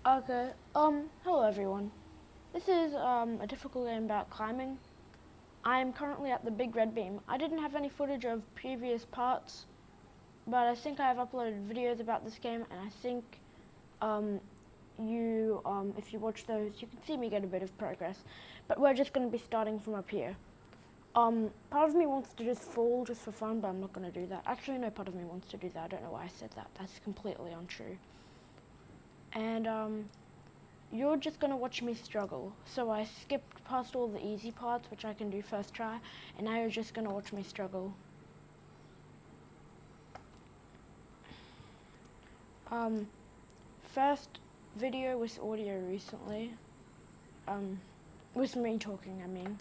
Okay, hello everyone. This is, a difficult game about climbing. I am currently at the Big Red Beam. I didn't have any footage of previous parts, but I think I have uploaded videos about this game, and I think, if you watch those, you can see me get a bit of progress. But we're just going to be starting from up here. Part of me wants to just fall just for fun, but I'm not going to do that. Actually, no, part of me wants to do that. I don't know why I said that. That's completely untrue. And, you're just going to watch me struggle. So I skipped past all the easy parts, which I can do first try, and now you're just going to watch me struggle. First video with audio recently. With me talking, I mean.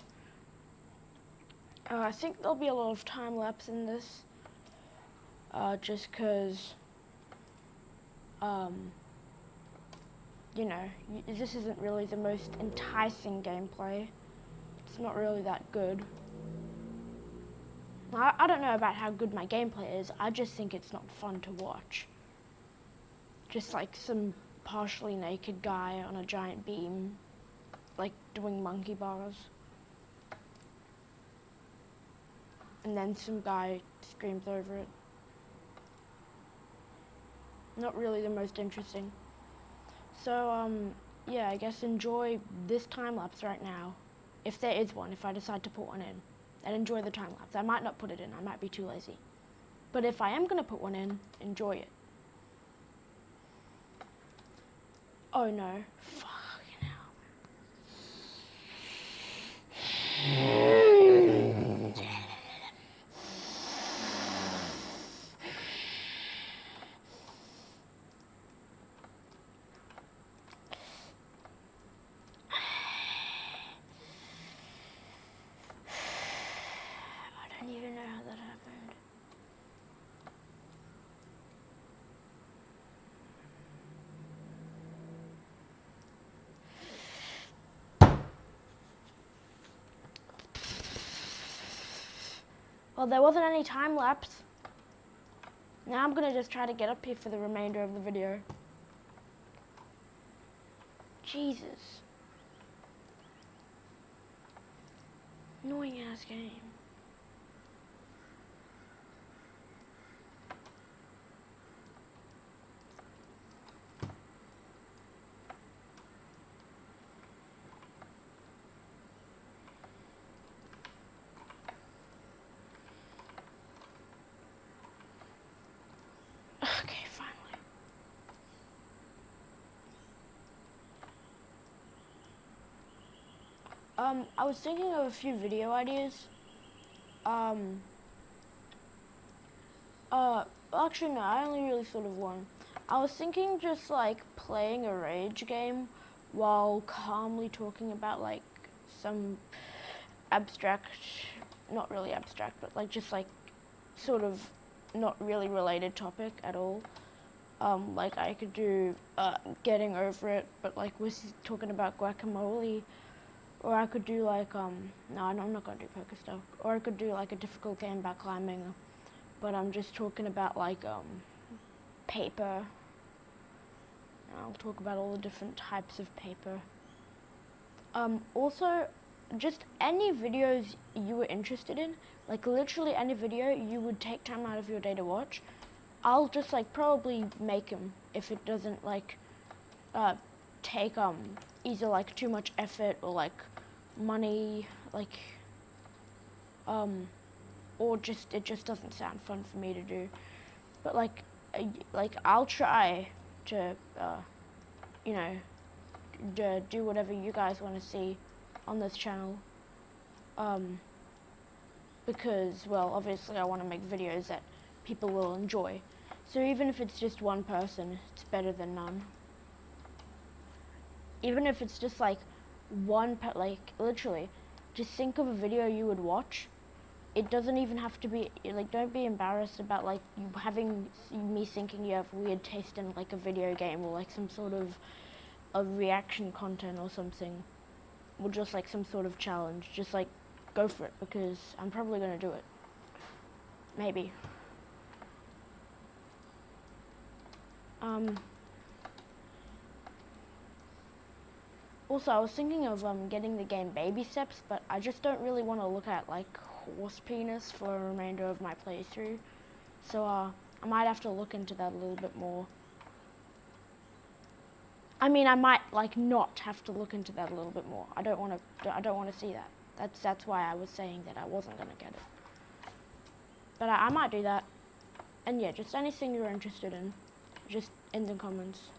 I think there'll be a lot of time lapse in this, just because, this isn't really the most enticing gameplay. It's not really that good. I don't know about how good my gameplay is, I just think it's not fun to watch. Just like some partially naked guy on a giant beam, like doing monkey bars. And then some guy screams over it. Not really the most interesting. So, yeah, I guess enjoy this time lapse right now. If there is one, if I decide to put one in. And enjoy the time lapse. I might not put it in, I might be too lazy. But if I am gonna put one in, enjoy it. Oh no. Fucking hell. I don't even know how that happened. Well, there wasn't any time lapse. Now I'm gonna just try to get up here for the remainder of the video. Jesus. Annoying ass game. Okay, finally. I was thinking of a few video ideas. Actually no, I only really thought of one. I was thinking just like playing a rage game while calmly talking about like some abstract, not really abstract, but like just like sort of not really related topic at all. Like I could do getting over it, but like we're talking about guacamole, or I could do like no, I'm not gonna do poker stuff, or I could do like a difficult game about climbing, but I'm just talking about like paper. I'll talk about all the different types of paper. Also, just any videos you were interested in, like literally any video you would take time out of your day to watch, I'll just like probably make them if it doesn't like take either like too much effort or like money, like or just it just doesn't sound fun for me to do. But like I'll try to you know do whatever you guys want to see on this channel. Because, well, obviously I want to make videos that people will enjoy. So even if it's just one person, it's better than none. Even if it's just like like literally, just think of a video you would watch. It doesn't even have to be, like, don't be embarrassed about like you having me thinking you have weird taste in like a video game or like some sort of a reaction content or something. Or just like some sort of challenge. Just like go for it because I'm probably gonna do it. Maybe. Also, I was thinking of getting the game Baby Steps, but I just don't really want to look at like horse penis for the remainder of my playthrough. So I might have to look into that a little bit more. I mean, I might like not have to look into that a little bit more. I don't want to see that. That's why I was saying that I wasn't gonna get it. But I might do that. And yeah, just anything you're interested in, just in the comments.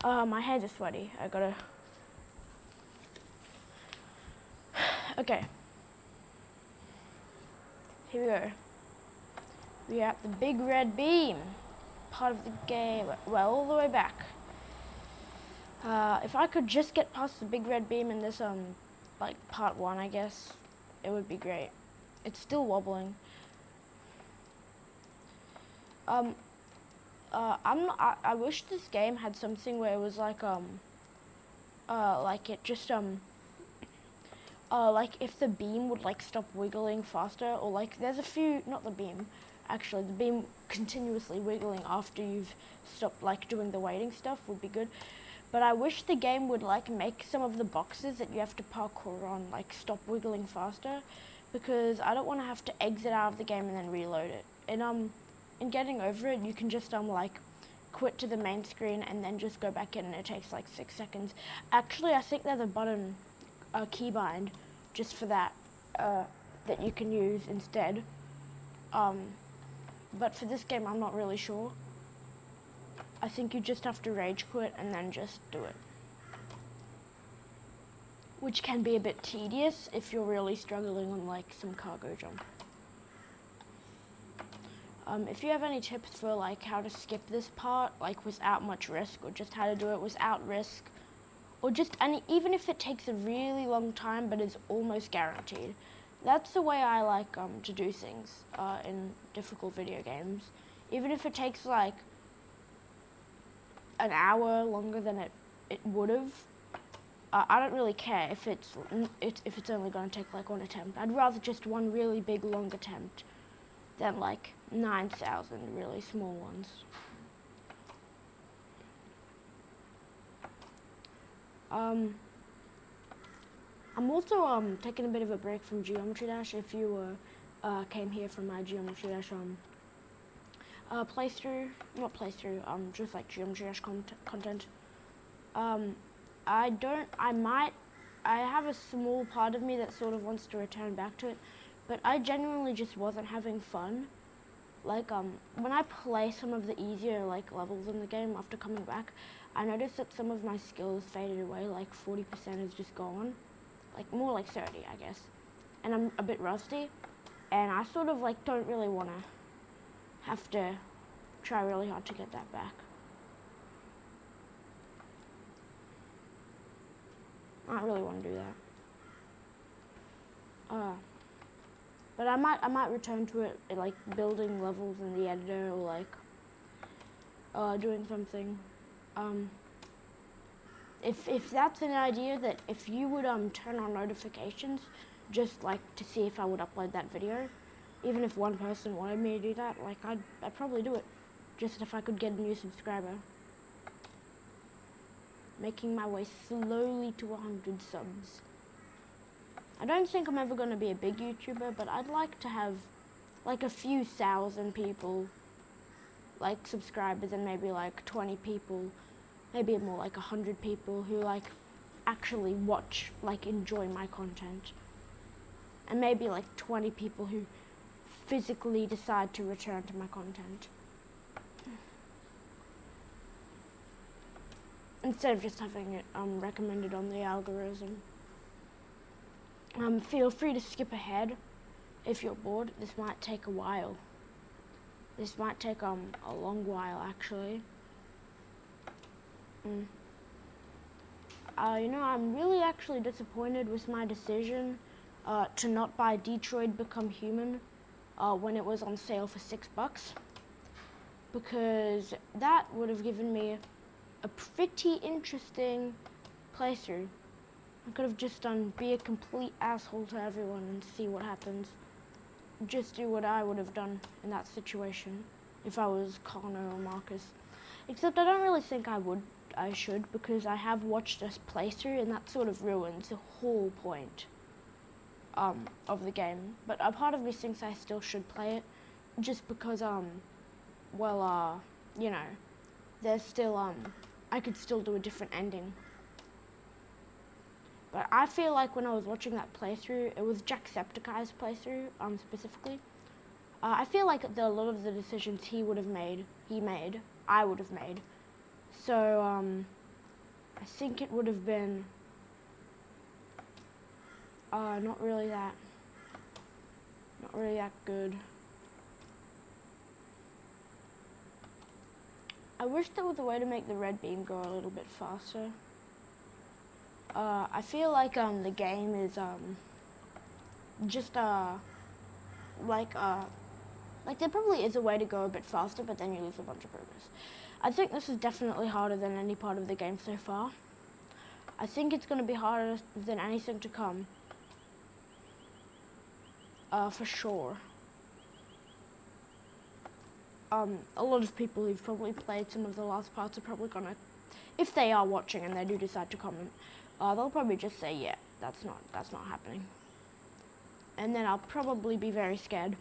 My hands are sweaty. I gotta. Okay. Here we go. We are at the big red beam part of the game. Well, all the way back. If I could just get past the big red beam in this like part 1, I guess, it would be great. It's still wobbling. I wish this game had something where it was like it just like if the beam would like stop wiggling faster, or like there's a few, not the beam, actually the beam continuously wiggling after you've stopped like doing the waiting stuff would be good. But I wish the game would like make some of the boxes that you have to parkour on like stop wiggling faster, because I don't want to have to exit out of the game and then reload it. And in Getting Over It, you can just like quit to the main screen and then just go back in, and it takes like 6 seconds. Actually, I think there's a button, a keybind, just for that, that you can use instead. But for this game, I'm not really sure. I think you just have to rage quit and then just do it. Which can be a bit tedious if you're really struggling on like some cargo jump. If you have any tips for like how to skip this part, like without much risk, or just how to do it without risk, or just even if it takes a really long time but is almost guaranteed. That's the way I like to do things in difficult video games. Even if it takes like an hour longer than it would have, I don't really care if it's only going to take like 1 attempt. I'd rather just one really big long attempt than like 9,000 really small ones. I'm also taking a bit of a break from Geometry Dash. If you came here from my Geometry Dash playthrough, not playthrough, just like Geometry Dash content. I have a small part of me that sort of wants to return back to it, but I genuinely just wasn't having fun. Like when I play some of the easier like levels in the game after coming back, I noticed that some of my skills faded away, like 40% is just gone. Like more like 30, I guess. And I'm a bit rusty, and I sort of like don't really want to have to try really hard to get that back. I don't really want to do that. But I might return to it, like building levels in the editor, or like doing something. If that's an idea, that if you would turn on notifications, just like to see if I would upload that video, even if one person wanted me to do that, like I'd probably do it, just if I could get a new subscriber. Making my way slowly to 100 subs. I don't think I'm ever going to be a big YouTuber, but I'd like to have like a few thousand people, like subscribers, and maybe like 20 people, maybe more like 100 people who like actually watch, like enjoy my content. And maybe like 20 people who physically decide to return to my content. Instead of just having it recommended on the algorithm. Feel free to skip ahead if you're bored. This might take a while. This might take a long while, actually. You know, I'm really actually disappointed with my decision to not buy Detroit Become Human when it was on sale for $6, because that would have given me a pretty interesting playthrough. I could have just done be a complete asshole to everyone and see what happens. Just do what I would have done in that situation if I was Connor or Marcus. Except I don't really think I should, because I have watched this playthrough and that sort of ruins the whole point of the game. But a part of me thinks I still should play it, just because you know, there's still I could still do a different ending. But I feel like when I was watching that playthrough, it was Jacksepticeye's playthrough specifically. I feel like a lot of the decisions he made, I would have made. So I think it would have been not really that good. I wish there was a way to make the red beam go a little bit faster. I feel like the game is just like there probably is a way to go a bit faster, but then you lose a bunch of progress. I think this is definitely harder than any part of the game so far. I think it's going to be harder than anything to come. For sure. A lot of people who've probably played some of the last parts are probably gonna, if they are watching and they do decide to comment, they'll probably just say, yeah, that's not happening. And then I'll probably be very scared.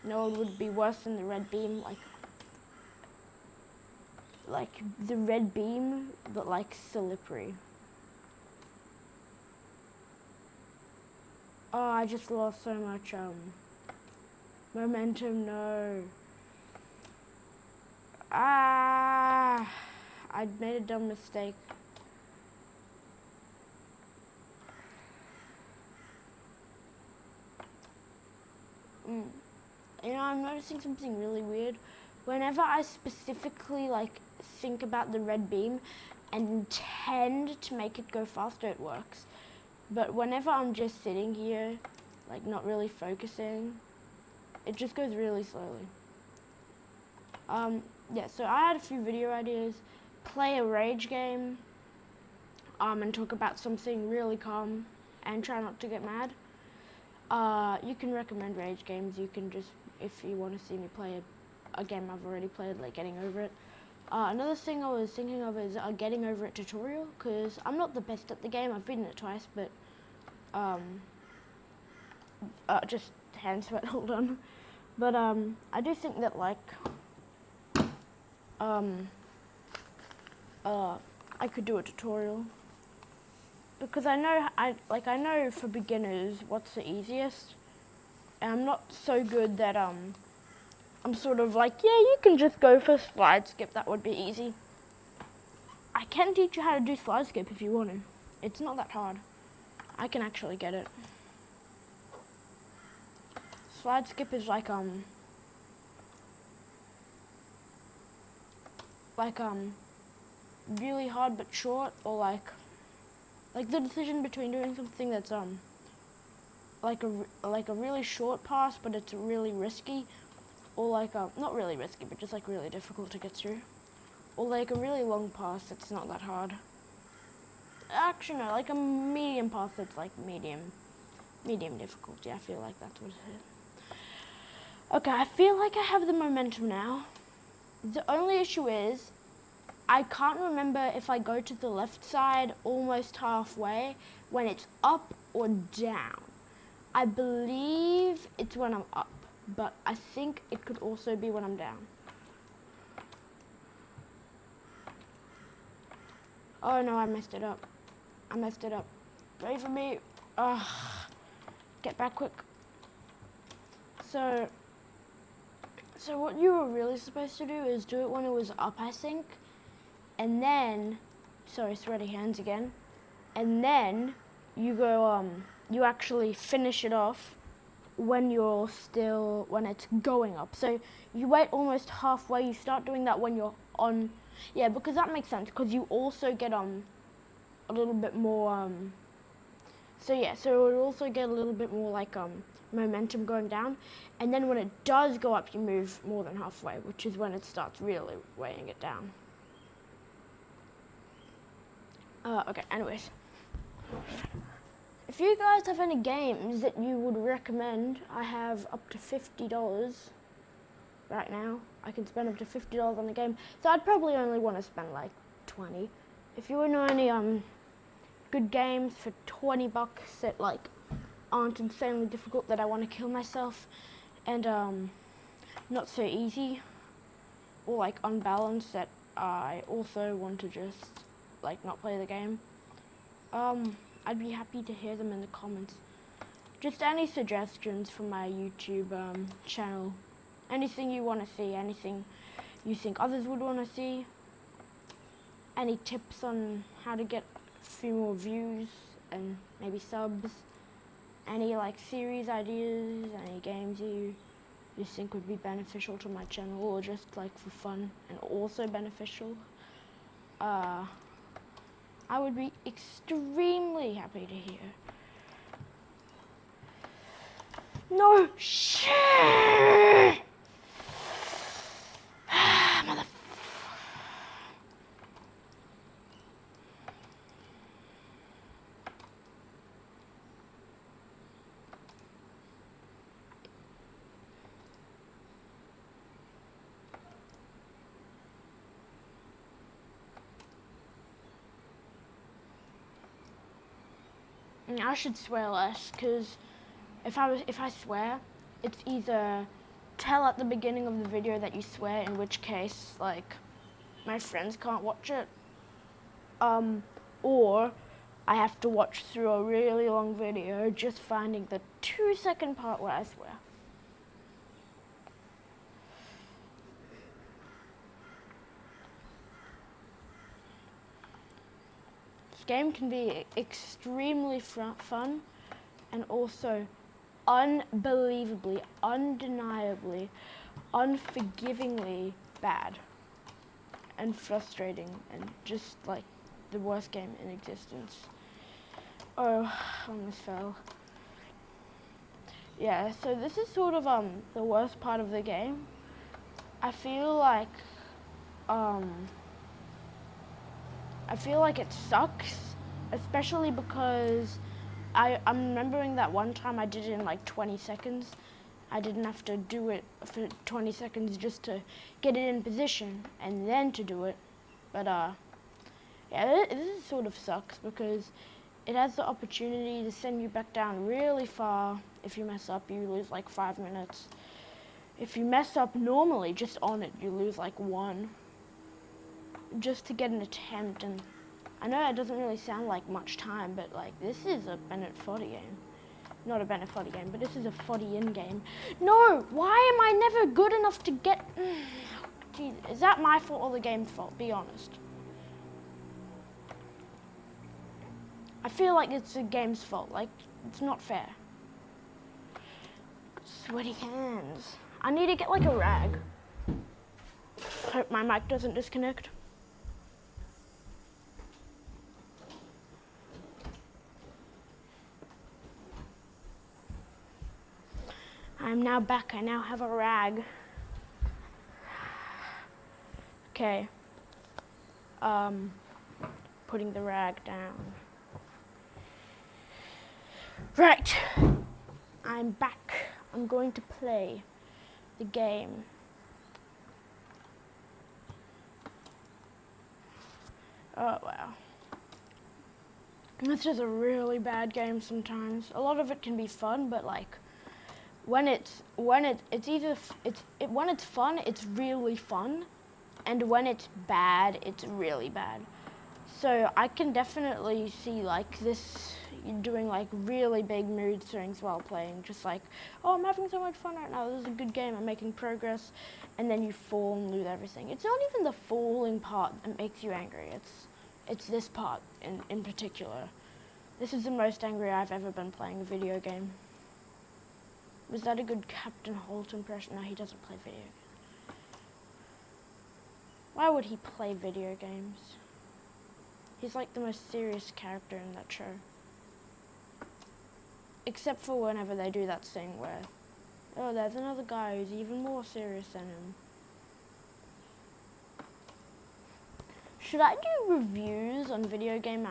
No, it would be worse than the red beam, like the red beam, but like slippery. Oh, I just lost so much momentum. No. I made a dumb mistake. You know, I'm noticing something really weird. Whenever I specifically think about the red beam and intend to make it go faster, it works. But whenever I'm just sitting here, not really focusing, it just goes really slowly. Yeah, so I had a few video ideas. Play a rage game, and talk about something really calm and try not to get mad. You can recommend rage games. You can just, if you want to see me play a game I've already played, like Getting Over It. Another thing I was thinking of is a Getting Over It tutorial, because I'm not the best at the game. I've beaten it twice, but just hand sweat, hold on. But I do think that I could do a tutorial, because I know for beginners what's the easiest, and I'm not so good that I'm sort of yeah, you can just go for slide skip, that would be easy. I can teach you how to do slide skip if you want to. It's not that hard. I can actually get it. Slide skip is really hard but short, or like the decision between doing something that's like a really short pass but it's really risky, or not really risky but just really difficult to get through, or a really long pass that's not that hard. Actually no, a medium pass that's medium difficulty. I feel like that's what it is. Okay, I feel like I have the momentum now. The only issue is I can't remember if I go to the left side almost halfway when it's up or down. I believe it's when I'm up, but I think it could also be when I'm down. Oh no, I messed it up. Wait for me. Ugh. Get back quick. So what you were really supposed to do is do it when it was up, I think. And then, sorry, sweaty hands again. And then you go, you actually finish it off when it's going up. So you wait almost halfway, you start doing that when you're on, yeah, because that makes sense, because you also get, a little bit more, so yeah, so it will also get a little bit more momentum going down. And then when it does go up, you move more than halfway, which is when it starts really weighing it down. Okay, anyways. If you guys have any games that you would recommend, I have up to $50. right now. I can spend up to $50 on the game, so I'd probably only want to spend like 20. If you know any good games for 20 bucks that like aren't insanely difficult, that I want to kill myself, and not so easy, or like unbalanced, that I also want to just like not play the game, I'd be happy to hear them in the comments. Just any suggestions for my YouTube channel. Anything you want to see, anything you think others would want to see. Any tips on how to get a few more views and maybe subs. Any like series ideas, any games you think would be beneficial to my channel, or just like for fun and also beneficial. I would be extremely happy to hear. No shit! Mother. I should swear less, because if I swear, it's either tell at the beginning of the video that you swear, in which case like my friends can't watch it, or I have to watch through a really long video just finding the 2-second part where I swear. This game can be extremely fun and also unbelievably, undeniably, unforgivingly bad and frustrating, and just like the worst game in existence. Oh, I almost fell. Yeah, so this is sort of the worst part of the game. I feel like it sucks, especially because I'm remembering that one time I did it in like 20 seconds. I didn't have to do it for 20 seconds just to get it in position and then to do it. But yeah, this sort of sucks because it has the opportunity to send you back down really far. If you mess up, you lose like 5 minutes. If you mess up normally, just on it, you lose like 1. Just to get an attempt. And I know that doesn't really sound like much time, but like this is a Bennett Foddy game. Not a Bennett Foddy game, but this is a Foddy in game. No, why am I never good enough to get... Jeez, is that my fault or the game's fault? Be honest. I feel like it's the game's fault. Like, it's not fair. Sweaty hands. I need to get like a rag. Hope my mic doesn't disconnect. I'm now back. I now have a rag. Okay. Putting the rag down. Right. I'm back. I'm going to play the game. Oh, wow. This is a really bad game sometimes. A lot of it can be fun, but like, when it's fun, it's really fun, and when it's bad, it's really bad. So I can definitely see like this doing like really big mood swings while playing, just like, oh, I'm having so much fun right now, this is a good game, I'm making progress, and then you fall and lose everything. It's not even the falling part that makes you angry, it's this part in particular. This is the most angry I've ever been playing a video game. Was that a good Captain Holt impression? No, he doesn't play video games. Why would he play video games? He's like the most serious character in that show. Except for whenever they do that thing where, oh, there's another guy who's even more serious than him. Should I do reviews on video games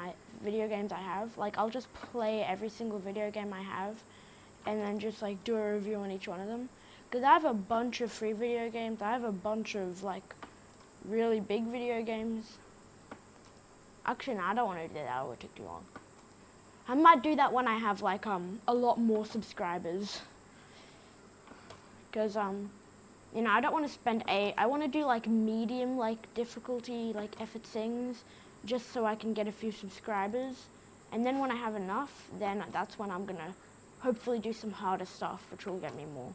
I have? Like, I'll just play every single video game I have, and then just like do a review on each one of them. Because I have a bunch of free video games. I have a bunch of like really big video games. Actually, no, I don't want to do that. That would take too long. I might do that when I have like a lot more subscribers. Because you know, I don't want to spend I want to do like medium like difficulty like effort things, just so I can get a few subscribers. And then when I have enough, then that's when I'm gonna hopefully do some harder stuff, which will get me more.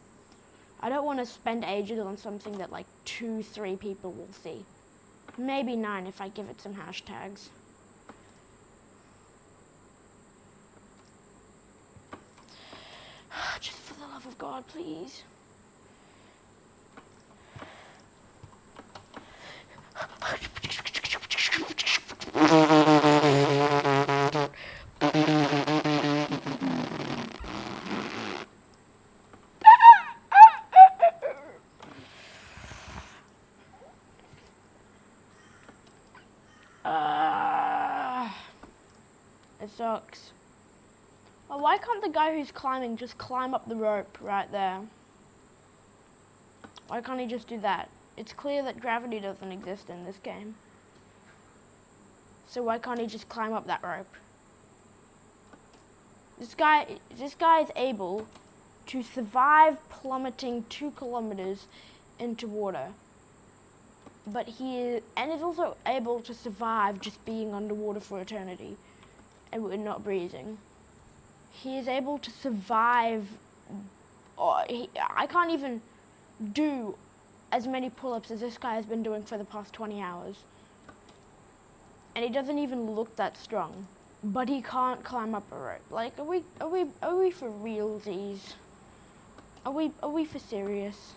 I don't want to spend ages on something that like 2-3 people will see. Maybe 9 if I give it some hashtags. Just for the love of God, please. It sucks. Well, why can't the guy who's climbing just climb up the rope right there? Why can't he just do that? It's clear that gravity doesn't exist in this game. So why can't he just climb up that rope? This guy is able to survive plummeting 2 kilometers into water. But is also able to survive just being underwater for eternity and not breathing. He is able to survive. I can't even do as many pull-ups as this guy has been doing for the past 20 hours. And he doesn't even look that strong. But he can't climb up a rope. Like, are we for realsies? Are we for serious?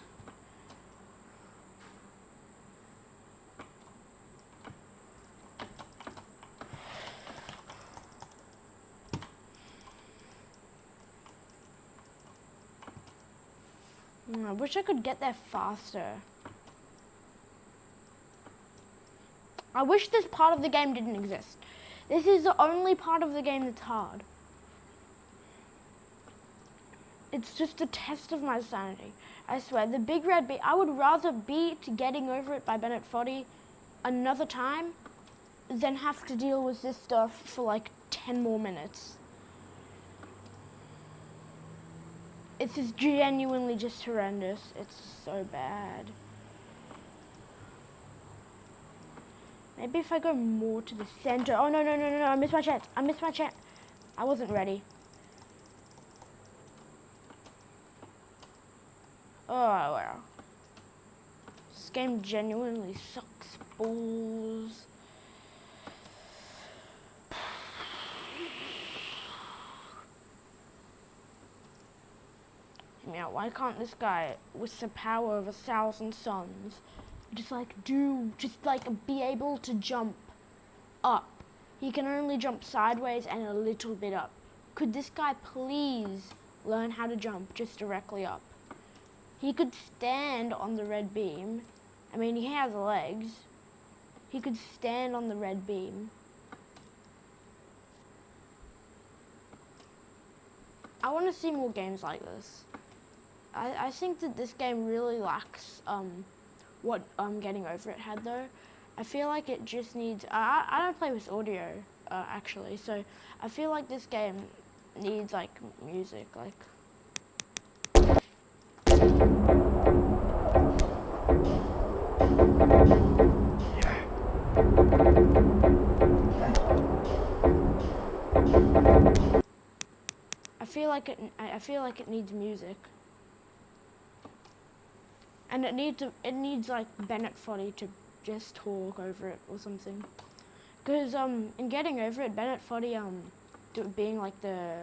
I wish I could get there faster. I wish this part of the game didn't exist. This is the only part of the game that's hard. It's just a test of my sanity. I swear, the Big Red Beat, I would rather beat Getting Over It by Bennett Foddy another time than have to deal with this stuff for like 10 more minutes. It's just genuinely just horrendous. It's so bad. Maybe if I go more to the center. Oh, no, I missed my chance. I wasn't ready. Oh, well. This game genuinely sucks balls. Yeah, why can't this guy with the power of 1,000 suns just be able to jump up? He can only jump sideways and a little bit up. Could this guy please learn how to jump just directly up? He could stand on the red beam. I mean, he has legs. He could stand on the red beam. I want to see more games like this. I think that this game really lacks what Getting Over It had though. I feel like it just needs, I don't play with audio actually, so I feel like this game needs like music, like. I feel like it needs music. And it needs like Bennett Foddy to just talk over it or something. Because in Getting Over It, Bennett Foddy being like the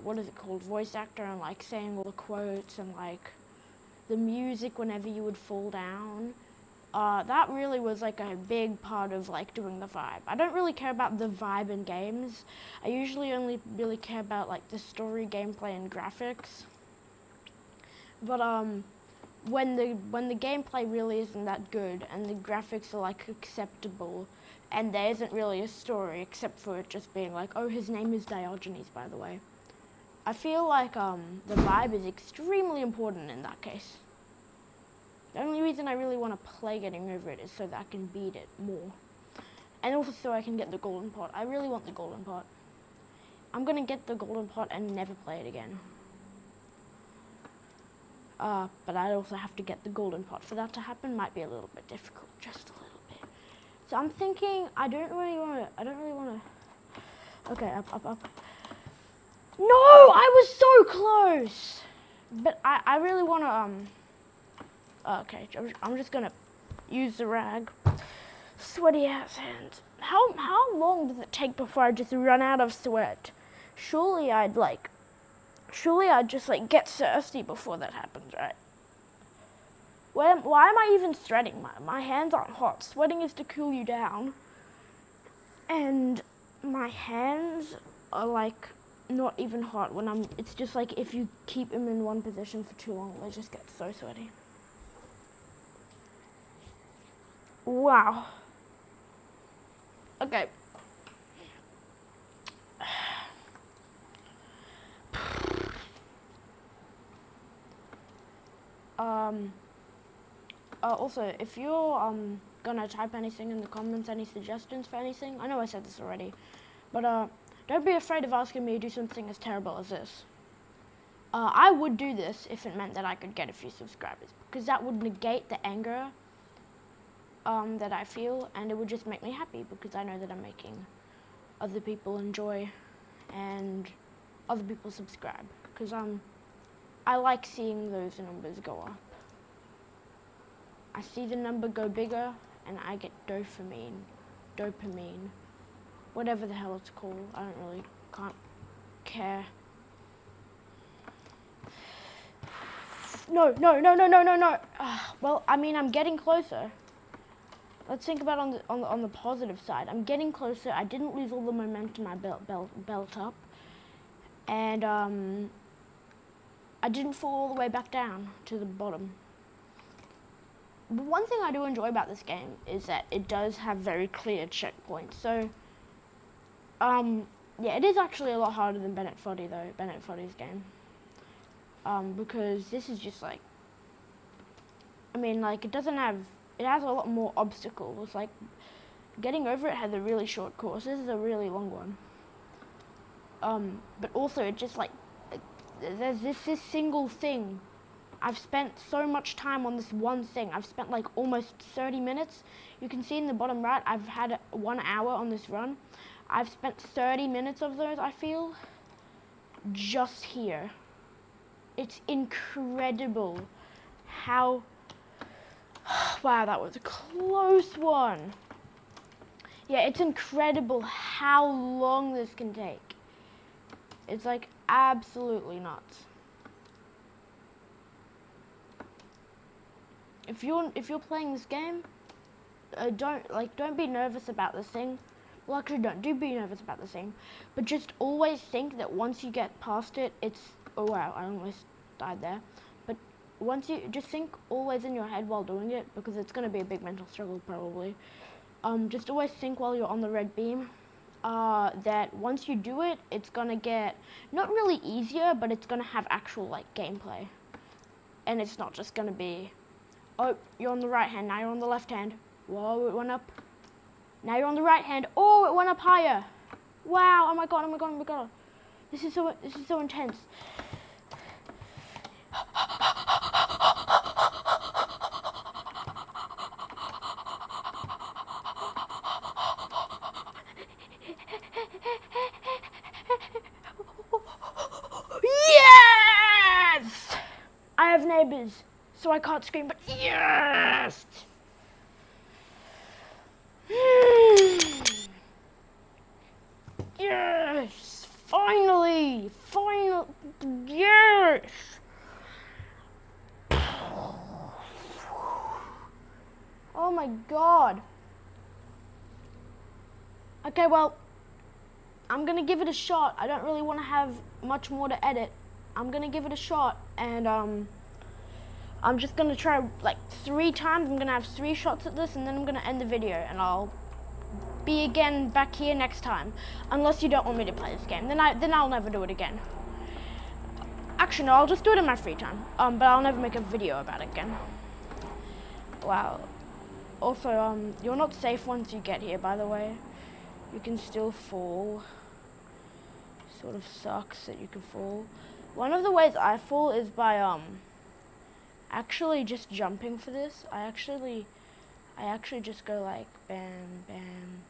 what is it called, voice actor, and like saying all the quotes and like the music whenever you would fall down. That really was like a big part of like doing the vibe. I don't really care about the vibe in games. I usually only really care about like the story, gameplay, and graphics. But when the gameplay really isn't that good and the graphics are like acceptable and there isn't really a story except for it just being like, oh, his name is Diogenes, by the way. I feel like the vibe is extremely important in that case. The only reason I really want to play Getting Over It is so that I can beat it more. And also so I can get the golden pot. I really want the golden pot. I'm going to get the golden pot and never play it again. But I also have to get the golden pot. For that to happen might be a little bit difficult, just a little bit. So I'm thinking, I don't really want to. Okay, up. No, I was so close. But I really want to, okay, I'm just going to use the rag. Sweaty ass hands. How long does it take before I just run out of sweat? Surely I'd just like get thirsty before that happens, right? Why am I even sweating? My hands aren't hot. Sweating is to cool you down. And my hands are like not even hot when it's just like if you keep them in one position for too long, they just get so sweaty. Wow. Okay. Also, if you're gonna type anything in the comments, any suggestions for anything, I know I said this already, but don't be afraid of asking me to do something as terrible as this. I would do this if it meant that I could get a few subscribers, because that would negate the anger that I feel, and it would just make me happy, because I know that I'm making other people enjoy and other people subscribe, because I like seeing those numbers go up. I see the number go bigger and I get dopamine, whatever the hell it's called. I can't care. No. Well, I mean, I'm getting closer. Let's think about on the positive side. I'm getting closer. I didn't lose all the momentum I built up, and I didn't fall all the way back down to the bottom. But one thing I do enjoy about this game is that it does have very clear checkpoints. So, yeah, it is actually a lot harder than Bennett Foddy though. Bennett Foddy's game, because this is just like, I mean, like it has a lot more obstacles. Like Getting Over It has a really short course. This is a really long one. But also it just like there's this single thing. I've spent so much time on this one thing. I've spent like almost 30 minutes. You can see in the bottom right, I've had 1 hour on this run. I've spent 30 minutes of those, I feel, just here. It's incredible how, wow, that was a close one. Yeah, it's incredible how long this can take. It's like absolutely nuts. If you're playing this game, don't be nervous about this thing. Well, actually, do be nervous about this thing, but just always think that once you get past it, oh wow, I almost died there. But once you just think always in your head while doing it, because it's gonna be a big mental struggle probably. Just always think while you're on the red beam, that once you do it, it's gonna get not really easier, but it's gonna have actual like gameplay, and it's not just gonna be, oh, you're on the right hand, now you're on the left hand. Whoa, it went up. Now you're on the right hand. Oh, it went up higher. Wow, oh my god. This is so intense. Yes! I have neighbors, so I can't scream, but yes! Yes! Finally! Yes! Oh my god. Okay, well, I'm gonna give it a shot. I don't really want to have much more to edit. I'm gonna give it a shot, and I'm just gonna try like 3 times. I'm gonna have 3 shots at this, and then I'm gonna end the video, and I'll be again back here next time. Unless you don't want me to play this game, then I'll never do it again. Actually, no, I'll just do it in my free time. But I'll never make a video about it again. Wow. Also, you're not safe once you get here, by the way. You can still fall. Sort of sucks that you can fall. One of the ways I fall is by, actually just jumping for this. I actually just go like, bam, bam.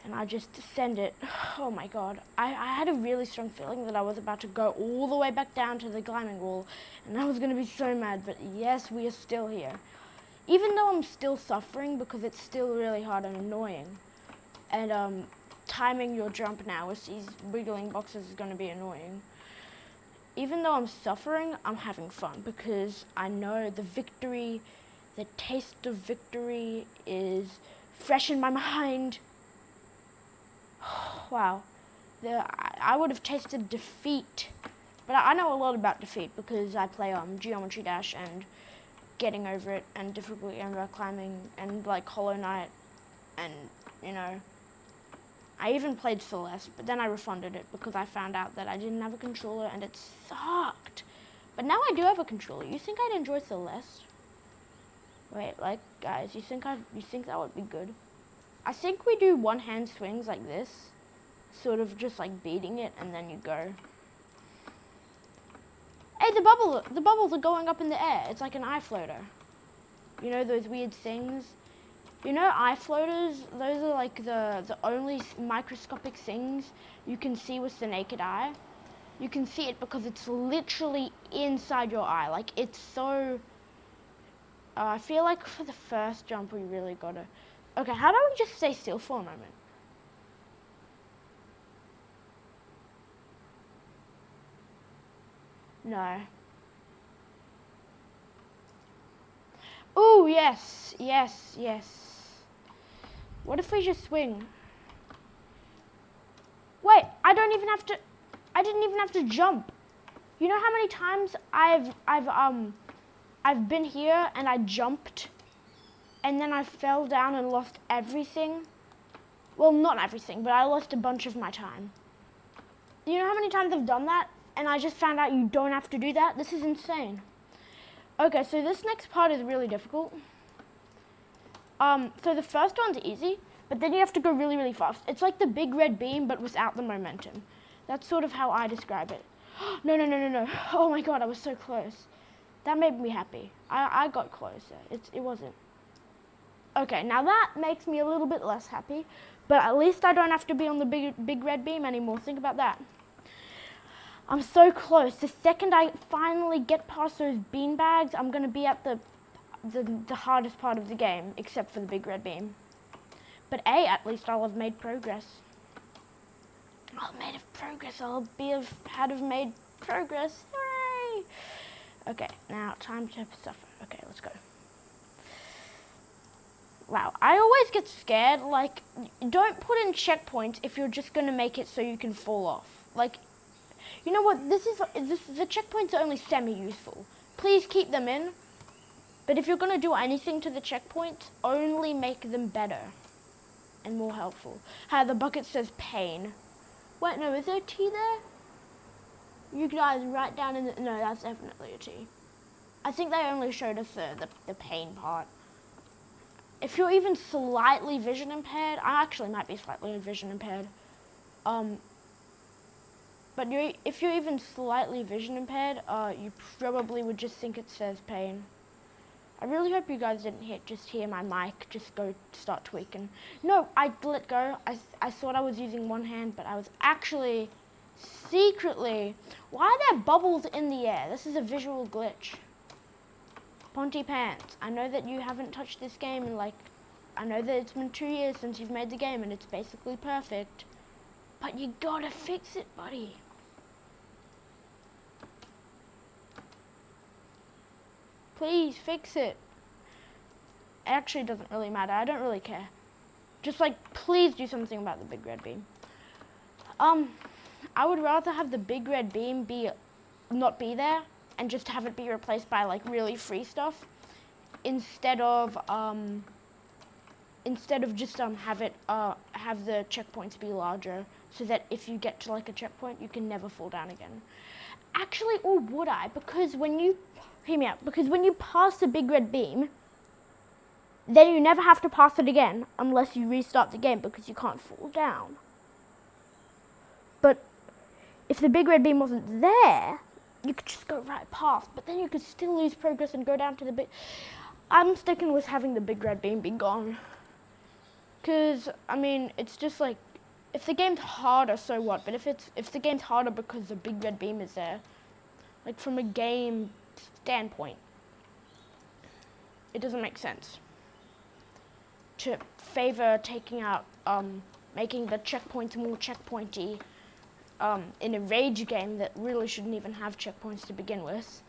And I just descend it. Oh my god. I had a really strong feeling that I was about to go all the way back down to the climbing wall. And I was going to be so mad. But yes, we are still here. Even though I'm still suffering because it's still really hard and annoying. And timing your jump now with these wiggling boxes is going to be annoying. Even though I'm suffering, I'm having fun because I know the victory, the taste of victory is fresh in my mind. Wow. I would have tasted defeat. But I know a lot about defeat because I play Geometry Dash and getting over it and difficulty and rock climbing and like Hollow Knight and, you know. I even played Celeste, but then I refunded it because I found out that I didn't have a controller and it sucked. But now I do have a controller. You think I'd enjoy Celeste? Wait, like, guys, you think that would be good? I think we do one-hand swings like this, sort of just like beating it, and then you go. Hey, the bubbles are going up in the air. It's like an eye floater. You know those weird things? You know eye floaters? Those are like the only microscopic things you can see with the naked eye. You can see it because it's literally inside your eye. Like, it's so... I feel like for the first jump we really gotta... Okay, how do we just stay still for a moment? No. Oh, yes, yes, yes. What if we just swing? Wait, I didn't even have to jump. You know how many times I've been here and I jumped and then I fell down and lost everything? Well, not everything, but I lost a bunch of my time. You know how many times I've done that and I just found out you don't have to do that? This is insane. Okay, so this next part is really difficult. So the first one's easy, but then you have to go really, really fast. It's like the big red beam, but without the momentum. That's sort of how I describe it. No, no, no, no, no. Oh my god, I was so close. That made me happy. I got closer. It wasn't. Okay, now that makes me a little bit less happy, but at least I don't have to be on the big red beam anymore. Think about that. I'm so close. The second I finally get past those beanbags, I'm going to be at the hardest part of the game, except for the big red beam. But at least I'll have made progress. I'll have made progress. I'll have made progress. Hooray! Okay, now time to suffer. Okay, let's go. Wow, I always get scared. Like, don't put in checkpoints if you're just going to make it so you can fall off. Like, you know what? The checkpoints are only semi-useful. Please keep them in. But if you're going to do anything to the checkpoints, only make them better and more helpful. The bucket says pain. Wait, no, is there a T there? You guys write down in the... No, that's definitely a T. I think they only showed us the pain part. If you're even slightly vision impaired, I actually might be slightly vision impaired. But if you're even slightly vision impaired, you probably would just think it says pain. I really hope you guys didn't just hear my mic just go start tweaking. No, I let go. I thought I was using one hand, but I was actually secretly... Why are there bubbles in the air? This is a visual glitch. Ponty Pants, I know that you haven't touched this game in I know that it's been 2 years since you've made the game and it's basically perfect. But you gotta fix it, buddy. Please fix it. It actually doesn't really matter. I don't really care. Just please do something about the big red beam. I would rather have the big red beam not be there and just have it be replaced by really free stuff instead of just have the checkpoints be larger so that if you get to a checkpoint you can never fall down again. Actually, or would I? Because when you, hear me out, because when you pass the big red beam, then you never have to pass it again unless you restart the game because you can't fall down. But if the big red beam wasn't there, you could just go right past, but then you could still lose progress and go down to the big... I'm sticking with having the big red beam be gone. Because, I mean, it's just like, if the game's harder, so what? But if the game's harder because the big red beam is there, like from a game standpoint, it doesn't make sense to favor taking out, making the checkpoints more checkpointy in a rage game that really shouldn't even have checkpoints to begin with.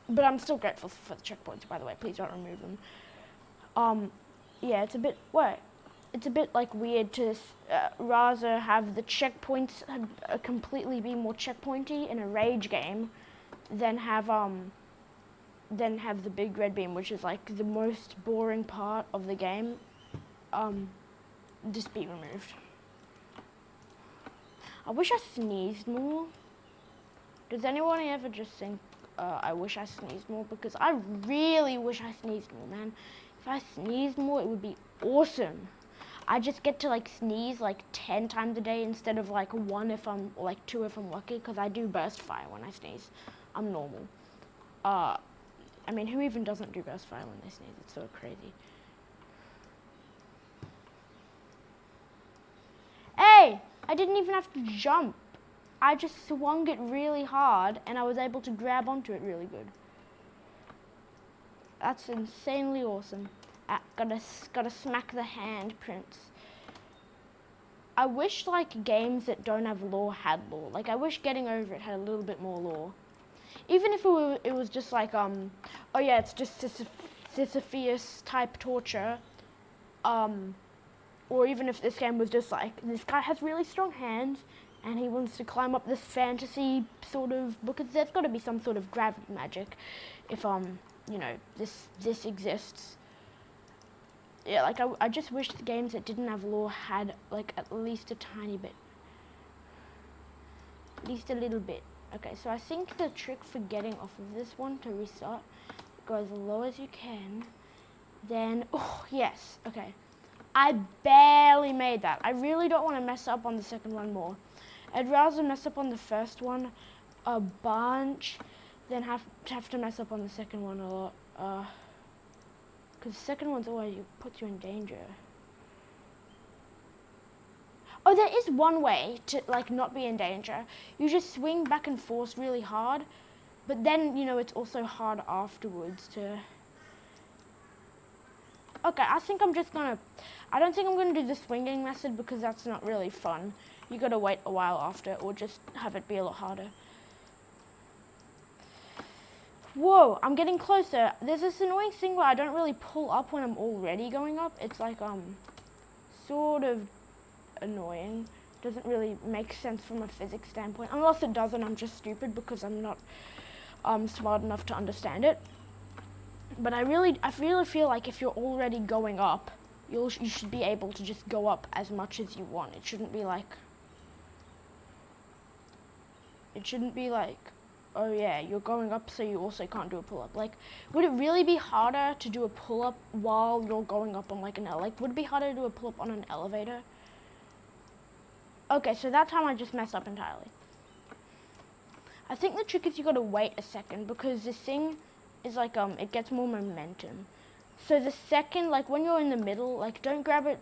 But I'm still grateful for the checkpoints, by the way. Please don't remove them. Yeah, it's a bit, it's a bit like weird to rather have the checkpoints completely be more checkpointy in a rage game than have the big red beam, which is like the most boring part of the game, just be removed. I wish I sneezed more. Does anyone ever just think, I wish I sneezed more? Because I really wish I sneezed more, man. If I sneezed more, it would be awesome. I just get to like sneeze like 10 times a day instead of like 1 if I'm, or like 2 if I'm lucky, because I do burst fire when I sneeze. I'm normal. I mean, who even doesn't do burst fire when they sneeze? It's so crazy. Hey, I didn't even have to jump. I just swung it really hard and I was able to grab onto it really good. That's insanely awesome. Gotta smack the handprints. I wish like games that don't have lore had lore. Like I wish Getting Over It had a little bit more lore. Even if it was just like, oh yeah, it's just Sisyphus type torture. Or even if this game was just like, this guy has really strong hands and he wants to climb up this fantasy sort of, because there's got to be some sort of gravity magic if, you know, this exists. Yeah, like I just wish the games that didn't have lore had like at least a tiny bit. At least a little bit. Okay, so I think the trick for getting off of this one to restart, go as low as you can. Then, oh yes, okay. I barely made that. I really don't want to mess up on the second one more. I'd rather mess up on the first one a bunch than have to mess up on the second one a lot. Because the second one's always puts you in danger. Oh, there is one way to like not be in danger. You just swing back and forth really hard, but then, you know, it's also hard afterwards to... Okay, I think I'm just gonna... I don't think I'm gonna do the swinging method because that's not really fun. You gotta wait a while after, or just have it be a lot harder. Whoa, I'm getting closer. There's this annoying thing where I don't really pull up when I'm already going up. It's like, sort of annoying. Doesn't really make sense from a physics standpoint. Unless it doesn't, I'm just stupid because I'm not smart enough to understand it. But I really feel like if you're already going up, you should be able to just go up as much as you want. It shouldn't be like, oh yeah, you're going up so you also can't do a pull-up. Like, would it really be harder to do a pull-up while you're going up on like would it be harder to do a pull-up on an elevator? Okay, so that time I just messed up entirely. I think the trick is you gotta wait a second because this thing is like, it gets more momentum. So the second, like when you're in the middle, like don't grab it,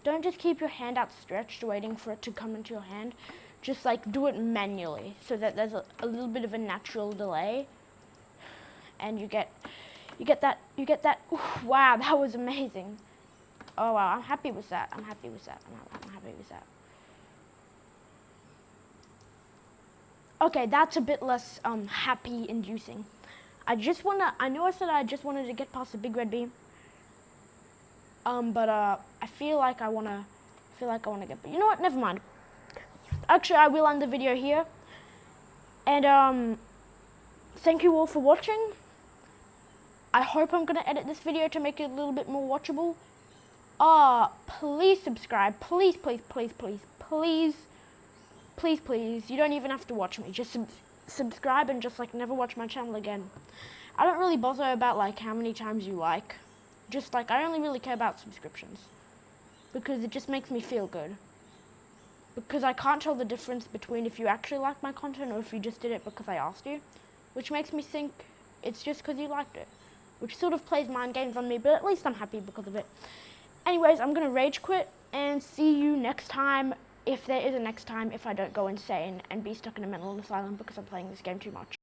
don't just keep your hand outstretched waiting for it to come into your hand. Just like do it manually so that there's a little bit of a natural delay. And you get that, ooh, wow, that was amazing. Oh wow, I'm happy with that. I'm happy with that. Okay, that's a bit less happy inducing. I know I said I just wanted to get past the big red beam. But I feel like I wanna get, but you know what, never mind. Actually, I will end the video here. And thank you all for watching. I hope I'm gonna edit this video to make it a little bit more watchable. Please subscribe, please please, please, you don't even have to watch me. Just subscribe and just like never watch my channel again. I don't really bother about like how many times you like. Just like I only really care about subscriptions because it just makes me feel good. Because I can't tell the difference between if you actually like my content or if you just did it because I asked you, which makes me think it's just because you liked it, which sort of plays mind games on me, but at least I'm happy because of it. Anyways, I'm going to rage quit and see you next time, if there is a next time, if I don't go insane and be stuck in a mental asylum because I'm playing this game too much.